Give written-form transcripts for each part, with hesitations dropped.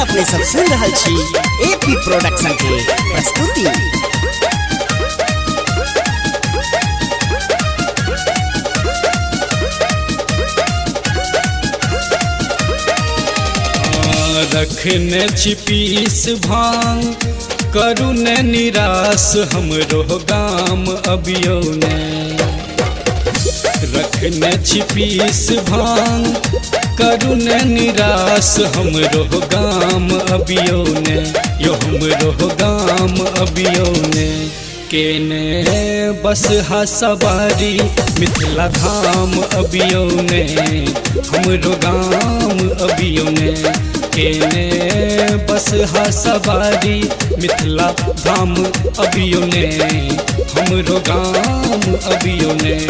अपने सब सुन रहा छी एपी प्रोडक्शन के प्रस्तुति। रखने छिपीस भांग करू ने निराश हमरो गाम अबियो ने। रखने छिपीस भांग करू ने निराश हमरो गाम अबियो ने। यो हमरो गाम अबियो ने। केने बस हा सवारी मिथिला धाम अबियो ने। हमरो गाम अबियो ने। केने बस हा सवारी मिथिला धाम अबियो ने। हमरो गाम अबियो ने।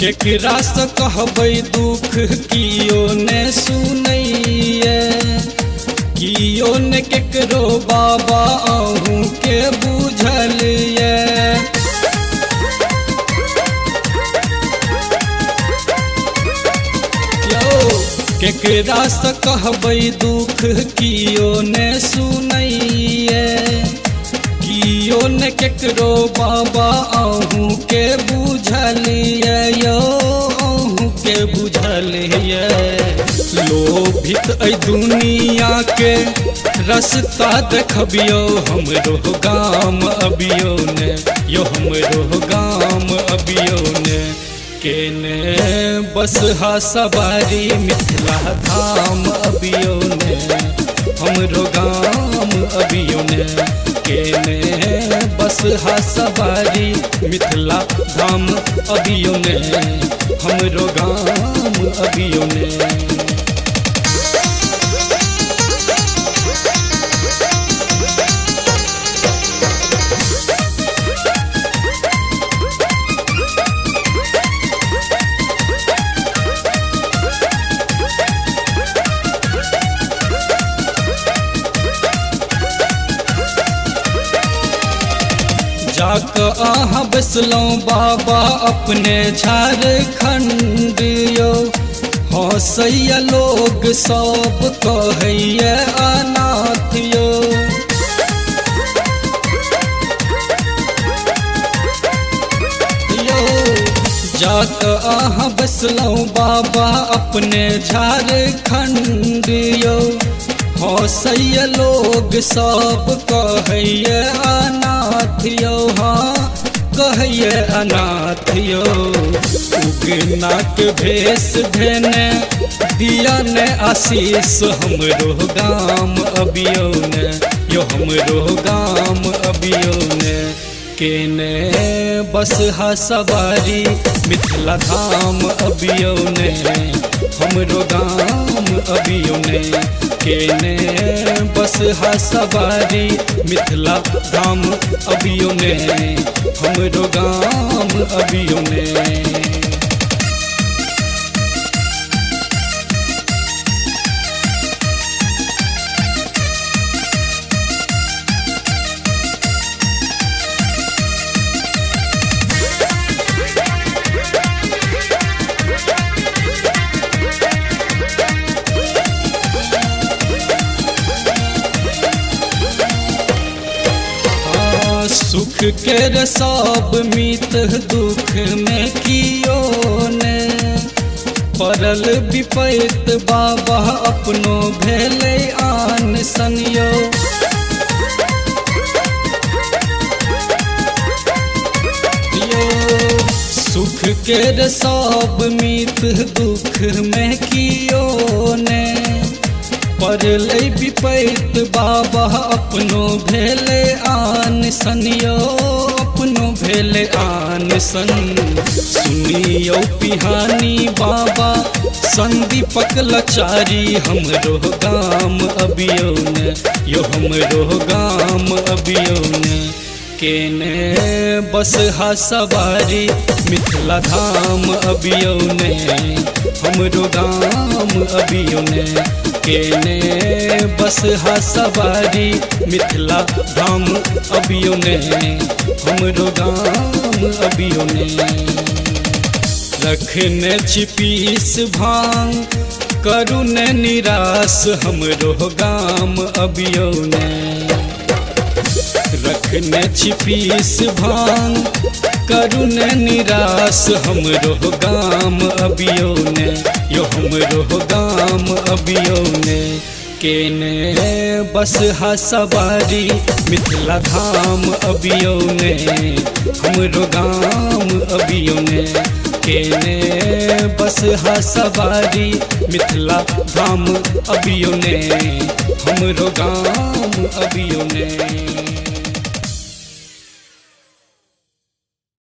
केकरा से कहबै दुख कियो ने सुनैये। कियो ने केकरो बाबा अहूँ के बुझलिए। केकरा से कहबै दुख कियो ने सुनैये। कियो ने केकरो बाबा अहूँ के बुझलिए। यो अहूँ के बुझलिए। लोभित ऐ दुनिया के रस्ता देखबियो हमरो गाम अबियो ने। यो हमरो गाम अबियो ने। केने बस हा सवारी मिथिला धाम अबियो ने। हमरो गाम अबियो ने। केने बस हा सवारी मिथिला धाम अबियो ने। हमरो गाम अबियो ने। जाक अहाँ बसलौं बाबा अपने झारखंड यो। हँसैया लोग सब कहैया अनाथ यो। जाक अहाँ बसलौं बाबा अपने झारखंड यो। हँसैया लोग सब कहैया अनाथ यो। हाँ कहैया अनाथ यो। उगना के भेष धेने दिया ने आशीष हमरो गाम अबियो ने। यो हमरो गाम अबियो ने। केने बस हा सवारी मिथिला धाम अबियो ने। हमरो गाम अबियो ने। केने बस हा सवारी मिथिला धाम अबियो ने। हमरो गाम अबियो ने। सुख के सब मित दुख में कियो ने। पड़ल विपैत बाबा अपनो भेलै आन सनियो। सुख के सब मित दुख में कियो ने। पड़लै विपैत बाबा अपनो भेलै आन सनियो। अपनो भेलै आन सन। सुनियो पिहानी बाबा संदीपक लाचारी हमरो गाम अबियो ने। यो हमरो गाम अबियो ने। केने बस हा सवारी मिथिला धाम अबियो ने हमरो गाम अबियो ने केने बस हा सवारी मिथिला धाम अबियो ने हमरो गाम अबियो ने रखने छिपीस भांग करू ने निराश हमरो गाम अबियो ने रखने छिपीस भांग करू ने निराश हमरो गाम अबियो ने यो हमरो गाम अबियो ने केने बस हा सवारी मिथिला धाम अबियो ने हमरो गाम अबियो ने केने बस हा सवारी मिथिला धाम अबियो ने हमरो गाम अबियो ने।